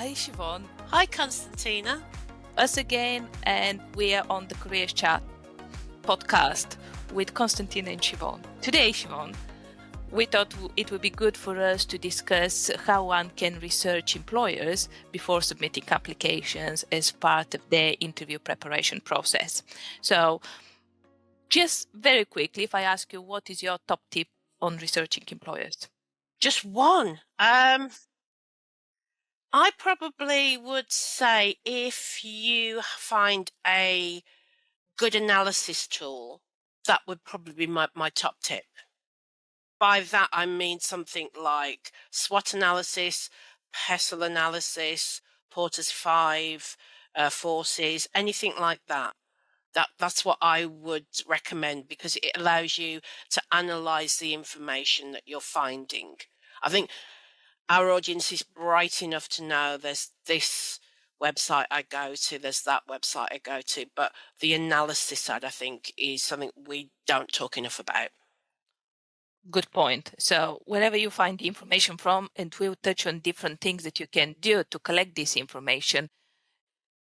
Hi, Siobhan. Hi, Constantina. Us again, and we are on the Career Chat podcast with Constantine and Siobhan. Today, Siobhan, we thought it would be good for us to discuss how one can research employers before submitting applications as part of their interview preparation process. So, just very quickly, if I ask you, what is your top tip on researching employers? Just one. I probably would say if you find a good analysis tool, that would probably be my top tip. By that, I mean something like SWOT analysis, PESTLE analysis, Porter's 5, forces, anything like that. That's what I would recommend because it allows you to analyze the information that you're finding. I think our audience is bright enough to know there's this website I go to, there's that website I go to, but the analysis side, I think, is something we don't talk enough about. Good point. So wherever you find the information from, and we'll touch on different things that you can do to collect this information,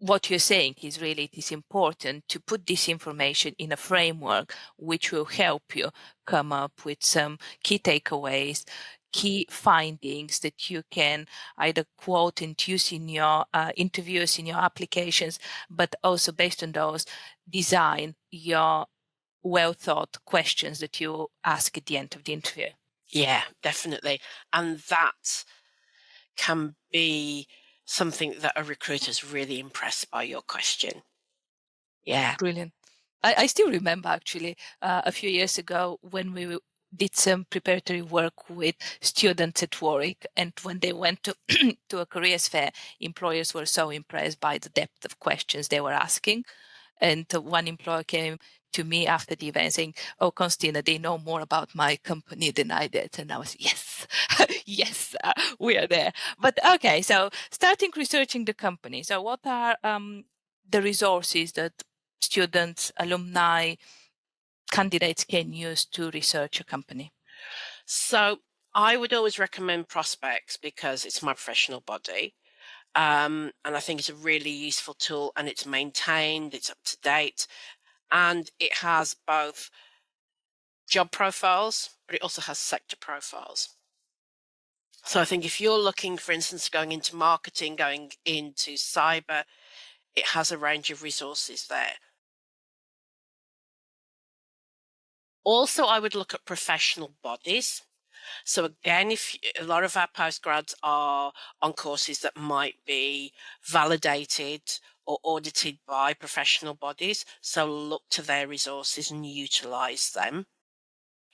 what you're saying is really it is important to put this information in a framework which will help you come up with some key takeaways, key findings that you can either quote and use in your interviews, in your applications, but also based on those, design your well thought questions that you ask at the end of the interview. Yeah, definitely. And that can be something that a recruiter's really impressed by your question. Yeah. Brilliant. I still remember actually a few years ago when we did some preparatory work with students at Warwick, and when they went to to a careers fair, employers were so impressed by the depth of questions they were asking. And one employer came to me after the event saying, "Oh, Constina, they know more about my company than I did." And I was, yes, yes, we are there. But okay, so starting researching the company. So what are the resources that students, alumni, candidates can use to research a company? So I would always recommend Prospects because it's my professional body. And I think it's a really useful tool and it's maintained, it's up to date, and it has both job profiles, but it also has sector profiles. So I think if you're looking, for instance, going into marketing, going into cyber, it has a range of resources there. Also, I would look at professional bodies. So again, if a lot of our postgrads are on courses that might be validated or audited by professional bodies, so look to their resources and utilize them.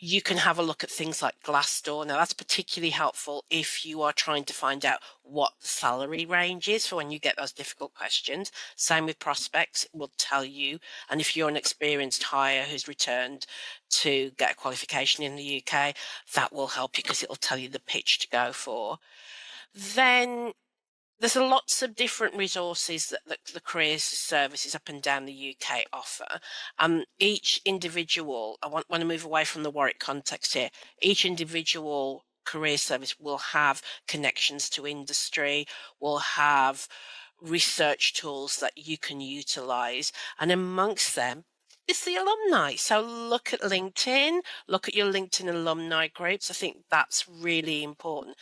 You can have a look at things like Glassdoor. Now, that's particularly helpful if you are trying to find out what the salary range is for when you get those difficult questions. Same with Prospects, it will tell you. And if you're an experienced hire who's returned to get a qualification in the UK, that will help you because it'll tell you the pitch to go for. Then there's lots of different resources that the careers services up and down the UK offer. Each individual, I want to move away from the Warwick context here, each individual career service will have connections to industry, will have research tools that you can utilize. And amongst them is the alumni. So look at LinkedIn, look at your LinkedIn alumni groups. I think that's really important.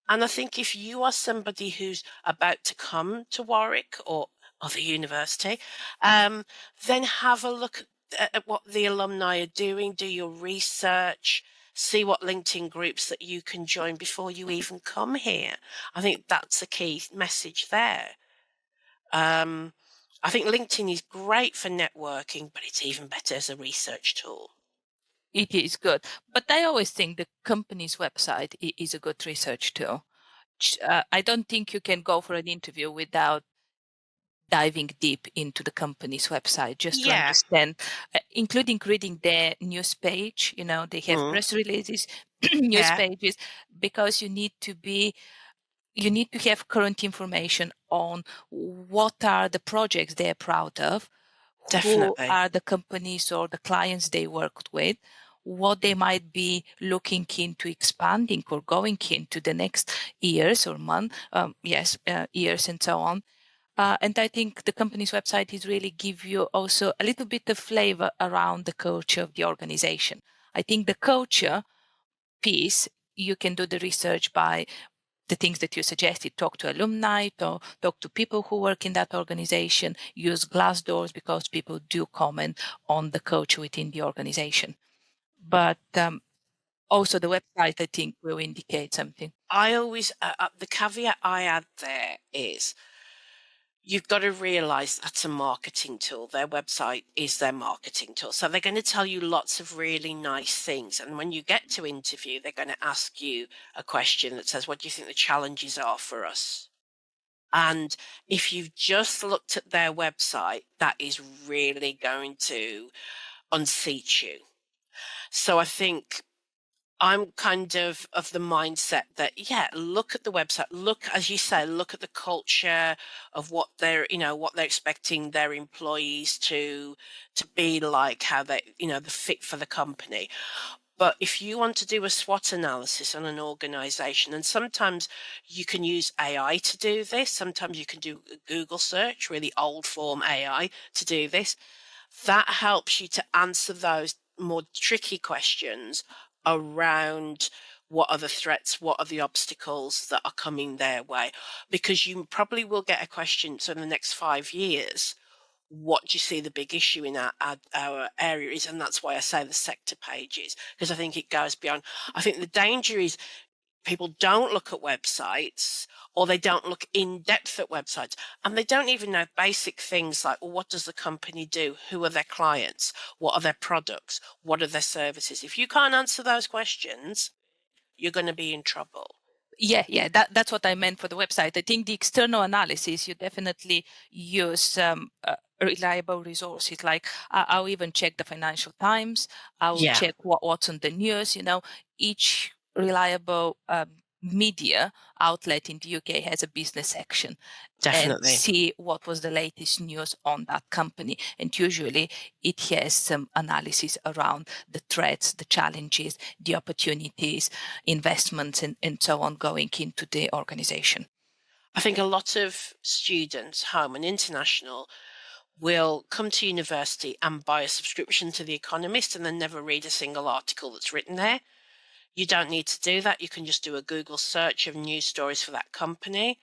And I think if you are somebody who's about to come to Warwick or other university, then have a look at what the alumni are doing, do your research, see what LinkedIn groups that you can join before you even come here. I think that's a key message there. I think LinkedIn is great for networking, but it's even better as a research tool. It is good. But I always think the company's website is a good research tool. I don't think you can go for an interview without diving deep into the company's website just to Yeah. understand, including reading their news page. You know, they have press releases, news Yeah. pages, because you need to have current information on what are the projects they're proud of, who Definitely. are the companies or the clients they worked with, what they might be looking into expanding or going into the next years or month, years and so on. And I think the company's website is really give you also a little bit of flavor around the culture of the organization. I think the culture piece, you can do the research by the things that you suggested, talk to alumni, talk to people who work in that organization, use glass doors because people do comment on the culture within the organization. But also the website, I think, will indicate something. I always, the caveat I add there is you've got to realize that's a marketing tool. Their website is their marketing tool. So they're going to tell you lots of really nice things. And when you get to interview, they're going to ask you a question that says, what do you think the challenges are for us? And if you've just looked at their website, that is really going to unseat you. So I think I'm kind of the mindset that, yeah, look at the website, look, as you say, look at the culture of what they're, what they're expecting their employees to be like, how they, the fit for the company. But if you want to do a SWOT analysis on an organization, and sometimes you can use AI to do this, sometimes you can do a Google search, really old form AI to do this. That helps you to answer those more tricky questions around what are the threats, what are the obstacles that are coming their way, because you probably will get a question. So in the next 5 years, what do you see the big issue in our area is? And that's why I say the sector pages, because I think it goes beyond. I think the danger is people don't look at websites, or they don't look in depth at websites, and they don't even know basic things like, well, what does the company do? Who are their clients? What are their products? What are their services? If you can't answer those questions, you're going to be in trouble. Yeah, that's what I meant for the website. I think the external analysis, you definitely use reliable resources. Like I'll even check the Financial Times. I'll Yeah, check what's on the news. Each reliable media outlet in the UK has a business section, and definitely. see what was the latest news on that company. And usually it has some analysis around the threats, the challenges, the opportunities, investments, and so on going into the organization. I think a lot of students, home and international, will come to university and buy a subscription to The Economist and then never read a single article that's written there. You don't need to do that. You can just do a Google search of news stories for that company.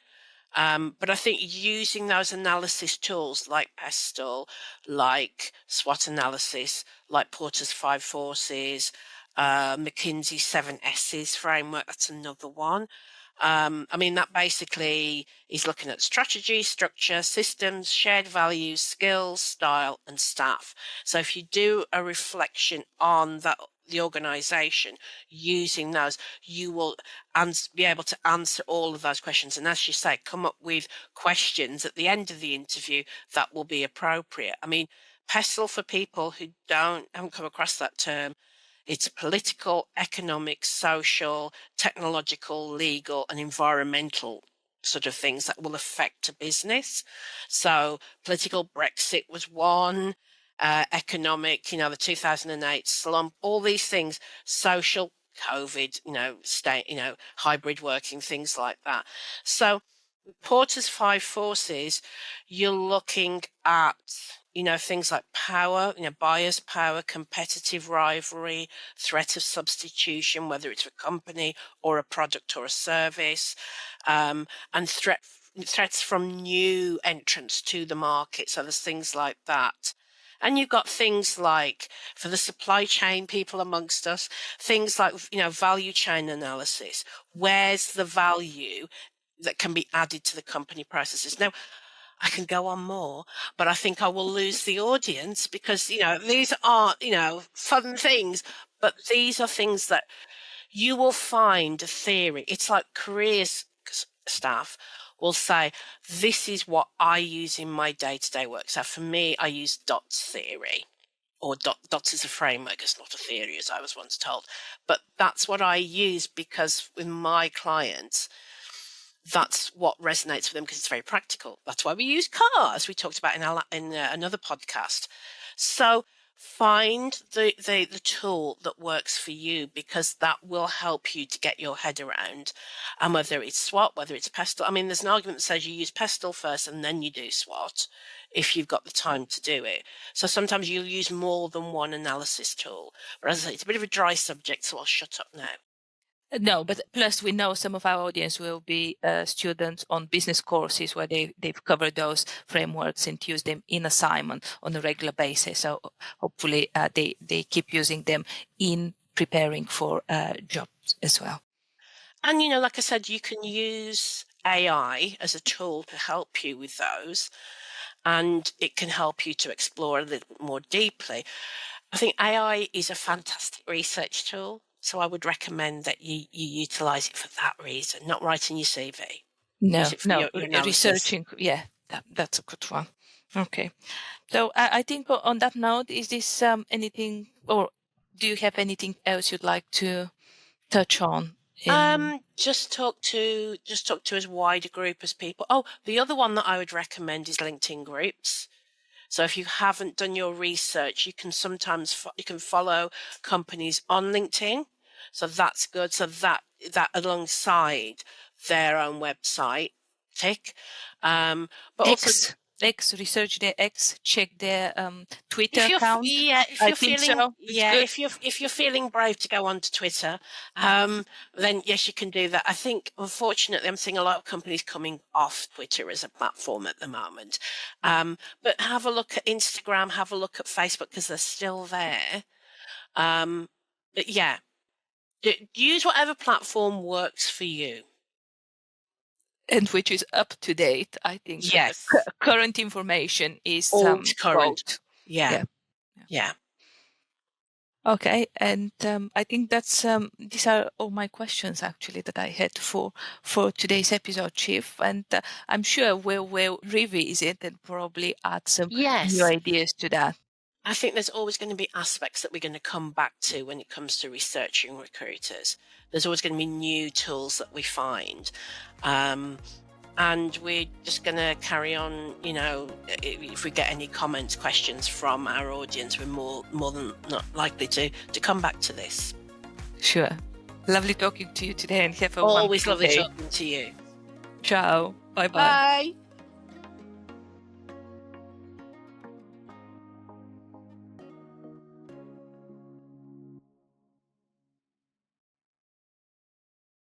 But I think using those analysis tools like PESTLE, like SWOT analysis, like Porter's 5 Forces, McKinsey's 7 S's framework, that's another one. That basically is looking at strategy, structure, systems, shared values, skills, style, and staff. So if you do a reflection on the organization using those, you will be able to answer all of those questions. And as you say, come up with questions at the end of the interview that will be appropriate. PESTLE, for people who haven't come across that term, it's political, economic, social, technological, legal, and environmental sort of things that will affect a business. So political, Brexit was one, economic, the 2008 slump, all these things, social, COVID, hybrid working, things like that. So Porter's 5 Forces, you're looking at, things like power, buyer's power, competitive rivalry, threat of substitution, whether it's a company or a product or a service, and threats from new entrants to the market. So there's things like that. And you've got things like, for the supply chain people amongst us, things like, value chain analysis. Where's the value that can be added to the company processes? Now, I can go on more, but I think I will lose the audience because, these aren't, fun things, but these are things that you will find a theory. It's like careers staff will say, this is what I use in my day-to-day work. So for me, I use DOTS theory, or DOTS is a framework. It's not a theory, as I was once told. But that's what I use because with my clients, that's what resonates with them because it's very practical. That's why we use cars. We talked about in another podcast. So Find the tool that works for you, because that will help you to get your head around. And whether it's SWOT, whether it's PESTLE. I mean, there's an argument that says you use PESTLE first and then you do SWOT if you've got the time to do it. So sometimes you'll use more than one analysis tool. But as I say, it's a bit of a dry subject, so I'll shut up now. No, but plus we know some of our audience will be students on business courses where they've covered those frameworks and use them in assignment on a regular basis. So hopefully they keep using them in preparing for jobs as well. And, like I said, you can use AI as a tool to help you with those, and it can help you to explore a little bit more deeply. I think AI is a fantastic research tool. So I would recommend that you utilize it for that reason, not writing your CV. No, Use it for your analysis. researching. Yeah, that's a good one. Okay. So I think on that note, is this anything, or do you have anything else you'd like to touch on? Just talk to as wide a group as people. Oh, the other one that I would recommend is LinkedIn groups. So if you haven't done your research, you can sometimes you can follow companies on LinkedIn. So that's good. So that alongside their own website, tick. But also X, research their X, check their Twitter account. If you're feeling brave to go onto Twitter, then yes, you can do that. I think, unfortunately, I'm seeing a lot of companies coming off Twitter as a platform at the moment. But have a look at Instagram, have a look at Facebook, because they're still there. But yeah, use whatever platform works for you. And which is up to date. I think yes, current information is current. Quote. Yeah. Okay, and I think that's these are all my questions actually that I had for today's episode, Chief. And I'm sure we'll revisit and probably add some new ideas to that. I think there's always going to be aspects that we're going to come back to when it comes to researching recruiters. There's always going to be new tools that we find. And we're just going to carry on, if we get any comments, questions from our audience, we're more than not likely to come back to this. Sure. Lovely talking to you today, and have a always wonderful lovely day. talking to you. Ciao. Bye-bye. Bye.